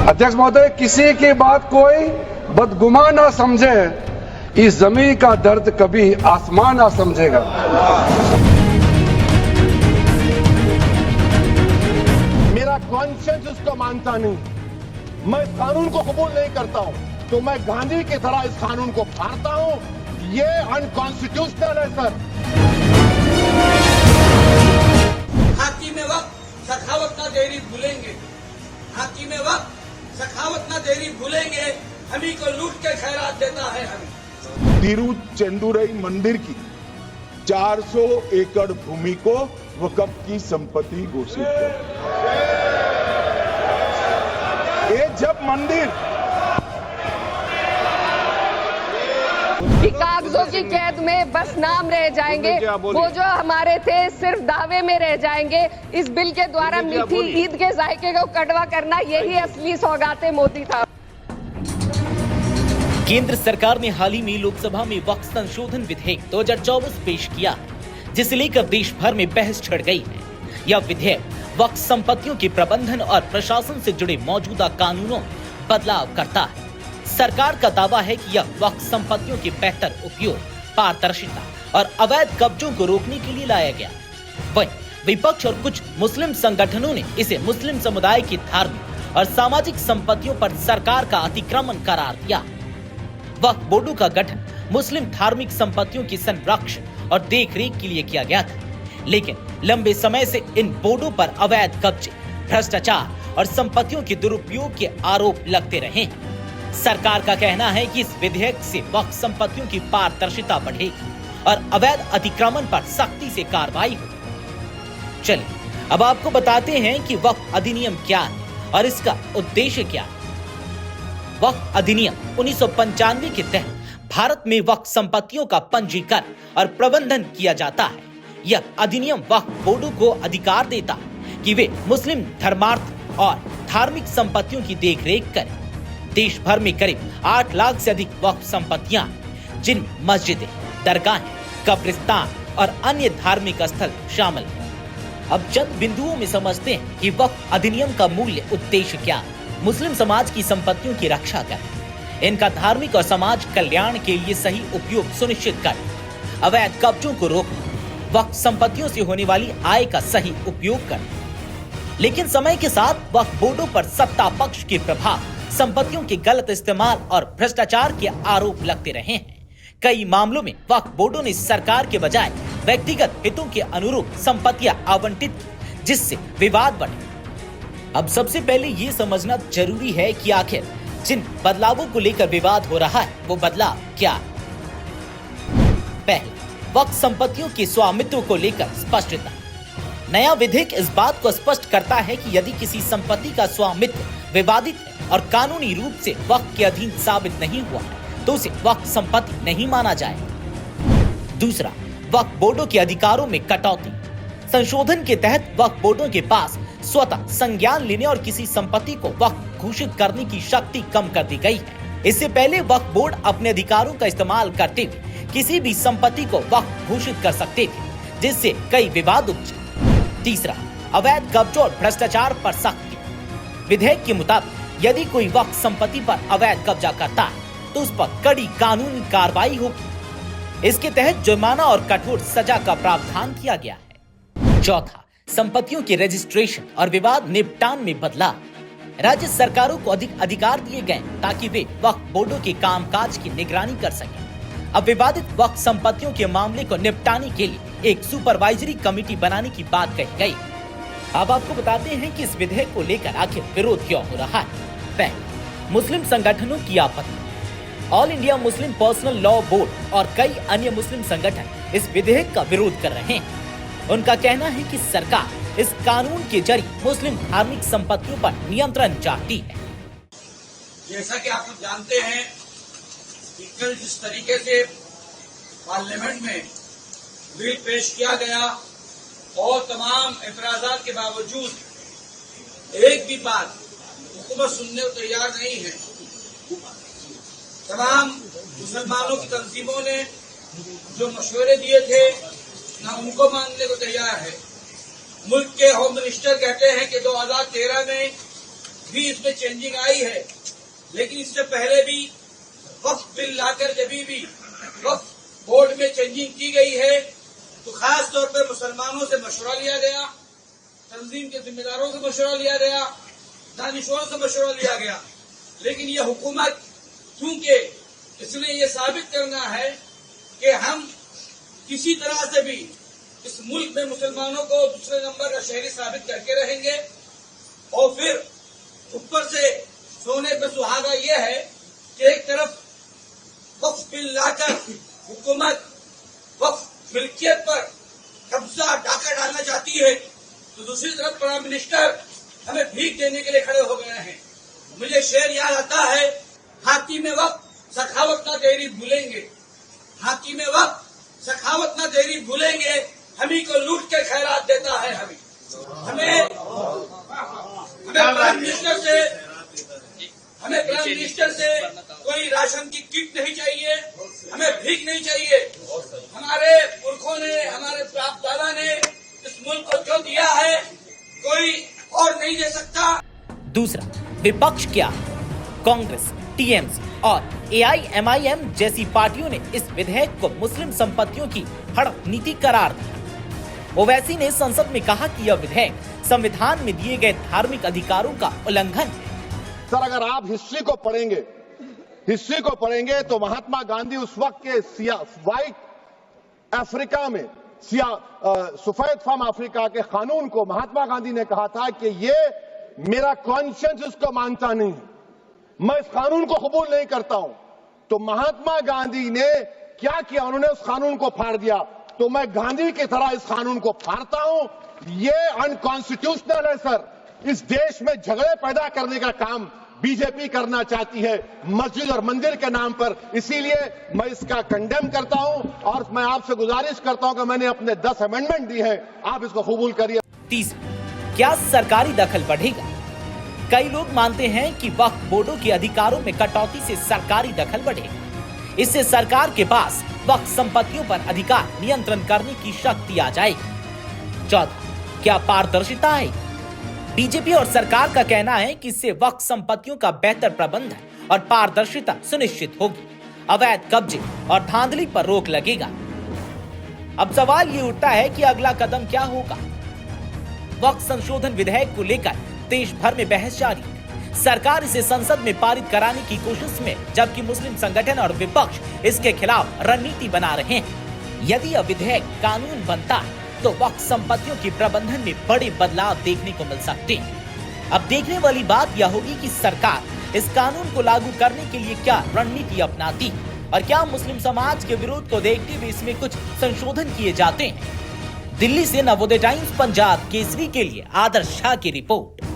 अध्यक्ष महोदय, किसी की बात कोई बदगुमान ना समझे, इस जमीन का दर्द कभी आसमान ना समझेगा। मेरा कॉन्शियस उसको मानता नहीं, मैं इस कानून को कबूल नहीं करता हूं, तो मैं गांधी की तरह इस कानून को फाड़ता हूं। ये अनकॉन्स्टिट्यूशनल है सर। खाकी में वक्त सखावत ना देरी भूलेंगे, खाकी में वक्त सखावत ना देरी भूलेंगे, हमी को लूट के खैरात देता है हमें। तिरुचेंदुरई मंदिर की 400 एकड़ भूमि को वक्फ की संपत्ति घोषित कर। ये जब मंदिर कि कागजों की कैद में बस नाम रह जाएंगे, वो जो हमारे थे सिर्फ दावे में रह जाएंगे। इस बिल के द्वारा मीठी ईद के जायके को कड़वा करना, यही असली सौगाते मोदी था। केंद्र सरकार ने हाल ही में लोकसभा में वक्फ संशोधन विधेयक 2024 पेश किया है, जिसे लेकर देश भर में बहस छिड़ गई है। यह विधेयक वक्फ संपत्तियों के प्रबंधन और प्रशासन से जुड़े मौजूदा कानूनों में बदलाव करता है। सरकार का दावा है कि यह वक्फ संपत्तियों के बेहतर उपयोग, पारदर्शिता और अवैध कब्जों को रोकने के लिए लाया गया। वहीं विपक्ष और कुछ मुस्लिम संगठनों ने इसे मुस्लिम समुदाय की धार्मिक और सामाजिक संपत्तियों पर सरकार का अतिक्रमण करार दिया। वक्फ बोर्डों का गठन मुस्लिम धार्मिक संपत्तियों की संरक्षण और देखरेख के लिए किया गया था, लेकिन लंबे समय से इन बोर्डों पर अवैध कब्जे, भ्रष्टाचार और संपत्तियों के दुरुपयोग के आरोप लगते रहे हैं। सरकार का कहना है कि इस विधेयक से वक्फ संपत्तियों की पारदर्शिता बढ़ेगी और अवैध अतिक्रमण पर सख्ती से कार्रवाई होगी। चलिए अब आपको बताते हैं कि वक्फ अधिनियम क्या है और इसका उद्देश्य क्या है। वक्फ अधिनियम 1995 के तहत भारत में वक्फ संपत्तियों का पंजीकरण और प्रबंधन किया जाता है। यह अधिनियम वक्फ बोर्डों को अधिकार देता है कि वे मुस्लिम धर्मार्थ और धार्मिक संपत्तियों की देखरेख करें। देश भर में करीब 8 लाख से अधिक वक्फ संपत्तियां, जिनमें मस्जिदें, दरगाहें, कब्रिस्तान और अन्य धार्मिक स्थल शामिल हैं। अब चंद बिंदुओं में समझते हैं कि वक्फ अधिनियम का मूल्य उद्देश्य क्या है। मुस्लिम समाज की संपत्तियों की रक्षा करें, इनका धार्मिक और समाज कल्याण के लिए सही उपयोग सुनिश्चित करें, अवैध कब्जों को रोकना, वक्फ संपत्तियों से होने वाली आय का सही उपयोग करें। लेकिन समय के साथ वक्फ बोर्डों पर सत्ता पक्ष के प्रभाव, संपत्तियों के गलत इस्तेमाल और भ्रष्टाचार के आरोप लगते रहे हैं। कई मामलों में वक्फ बोर्डों ने सरकार के बजाय व्यक्तिगत हितों के अनुरूप संपत्तियां आवंटित, जिससे विवाद बढ़े। अब सबसे पहले ये समझना जरूरी है कि आखिर जिन बदलावों को लेकर विवाद हो रहा है वो बदलाव क्या है। पहले, वक्फ संपत्तियों के स्वामित्व को लेकर स्पष्टता। नया विधेयक इस बात को स्पष्ट करता है कि यदि किसी संपत्ति का स्वामित्व विवादित है और कानूनी रूप से वक्फ के अधीन साबित नहीं हुआ तो उसे वक्फ संपत्ति नहीं माना जाएगा। दूसरा, वक्फ बोर्डों के अधिकारों में कटौती। संशोधन के तहत वक्फ बोर्डों के पास स्वतः संज्ञान लेने और किसी संपत्ति को वक्फ घोषित करने की शक्ति कम कर दी गई है। इससे पहले वक्फ बोर्ड अपने अधिकारों का इस्तेमाल करते हुए किसी भी संपत्ति को वक्फ घोषित कर सकते थे, जिससे कई विवाद उपजे। तीसरा, अवैध कब्जों और भ्रष्टाचार पर सख्ती। विधेयक के मुताबिक यदि कोई वक्फ संपत्ति पर अवैध कब्जा करता है तो उस पर कड़ी कानूनी कार्रवाई होगी। इसके तहत जुर्माना और कठोर सजा का प्रावधान किया गया है। चौथा, संपत्तियों के रजिस्ट्रेशन और विवाद निपटान में बदलाव। राज्य सरकारों को अधिक अधिकार दिए गए ताकि वे वक्फ बोर्डों के कामकाज की निगरानी कर सकें। अब विवादित वक्फ संपत्तियों के मामले को निपटाने के लिए एक सुपरवाइजरी कमेटी बनाने की बात कही गई। अब आपको बताते हैं कि इस विधेयक को लेकर आखिर विरोध क्यों हो रहा है। पहले, मुस्लिम संगठनों की आपत्ति। All India Muslim personal law board और कई अन्य मुस्लिम संगठन इस विधेयक का विरोध कर रहे हैं। उनका कहना है कि सरकार इस कानून के जरिए मुस्लिम धार्मिक संपत्तियों पर नियंत्रण चाहती है। जैसा कि आप लोग जानते हैं कि कल जिस तरीके से पार्लियामेंट में बिल पेश किया गया और तमाम एतराजात के बावजूद एक भी बात हुकूमत सुनने को तैयार नहीं है। तमाम मुसलमानों की तंजीमों ने जो मशवरे दिए थे न उनको मानने को तैयार है। मुल्क के होम मिनिस्टर कहते हैं कि 2013 में भी इसमें चेंजिंग आई है, लेकिन इससे पहले भी वक्फ बिल लाकर जब भी वक्फ बोर्ड में चेंजिंग की गई है तो खास तौर पर मुसलमानों से मशवरा लिया गया, तंजीम के जिम्मेदारों से मशवरा लिया गया, दानिशों से मशवरा लिया गया। लेकिन यह हुकूमत चूंकि इसलिए ये साबित करना है कि हम किसी तरह से भी इस मुल्क में मुसलमानों को दूसरे नंबर का शहरी साबित करके रहेंगे, और फिर ऊपर से सोने पे सुहागा यह है कि एक तरफ वक्फ बिल लाकर हुकूमत वक्फ मिल्कियत पर कब्जा डाका डालना चाहती है, तो दूसरी तरफ प्राइम मिनिस्टर हमें भीख देने के लिए खड़े हो गए हैं। मुझे शेर याद आता है, हाथी में वक्त सखावत ना देरी भूलेंगे, हाथी में वक्त सखावत ना देरी भूलेंगे, हमी को लूट के खैरात देता है। हमें प्राइम मिनिस्टर से कोई राशन की किट नहीं चाहिए, हमें भीख नहीं चाहिए। हमारे पुरखों ने, हमारे बाप दादा ने इस मुल्क को जो दिया है कोई और नहीं दे सकता। दूसरा, विपक्ष क्या? कांग्रेस, टीएमसी और एआईएमआईएम जैसी पार्टियों ने इस विधेयक को मुस्लिम संपत्तियों की हड़प नीति करार दिया। ओवैसी ने संसद में कहा कि यह विधेयक संविधान में दिए गए धार्मिक अधिकारों का उल्लंघन है। सर, अगर आप हिस्ट्री को पढ़ेंगे तो महात्मा गांधी उस वक्त के व्हाइट अफ्रीका में सफेद फार्म अफ्रीका के कानून को महात्मा गांधी ने कहा था कि ये मेरा कॉन्शियंस इसको मानता नहीं, मैं इस कानून को कबूल नहीं करता हूं। तो महात्मा गांधी ने क्या किया, उन्होंने उस कानून को फाड़ दिया। तो मैं गांधी की तरह इस कानून को फाड़ता हूं। ये अनकॉन्स्टिट्यूशनल है सर। इस देश में झगड़े पैदा करने का काम बीजेपी करना चाहती है मस्जिद और मंदिर के नाम पर, इसीलिए मैं इसका कंडेम करता हूं और मैं आपसे गुजारिश करता हूं कि मैंने अपने 10 अमेंडमेंट दी है, आप इसको कबूल करिए। तीसरा, क्या सरकारी दखल बढ़ेगा? कई लोग मानते हैं कि वक्फ बोर्डों के अधिकारों में कटौती से सरकारी दखल बढ़ेगा। इससे सरकार के पास वक्फ संपत्तियों पर अधिकार नियंत्रण करने की शक्ति आ जाएगी। चौथा, क्या पारदर्शिता आएगी? बीजेपी और सरकार का कहना है कि इससे वक्फ संपत्तियों का बेहतर प्रबंधन और पारदर्शिता सुनिश्चित होगी, अवैध कब्जे और धांधली पर रोक लगेगा। अब सवाल ये उठता है कि अगला कदम क्या होगा? वक्फ संशोधन विधेयक को लेकर देश भर में बहस जारी है। सरकार इसे संसद में पारित कराने की कोशिश में, जबकि मुस्लिम संगठन और विपक्ष इसके खिलाफ रणनीति बना रहे हैं। यदि यह विधेयक कानून बनता है तो वक्फ संपत्तियों के प्रबंधन में बड़े बदलाव देखने को मिल सकते हैं। अब देखने वाली बात यह होगी कि सरकार इस कानून को लागू करने के लिए क्या रणनीति अपनाती है और क्या मुस्लिम समाज के विरोध को देखते हुए इसमें कुछ संशोधन किए जाते हैं। दिल्ली से नवोदय टाइम्स पंजाब केसरी के लिए आदर्श शाह की रिपोर्ट।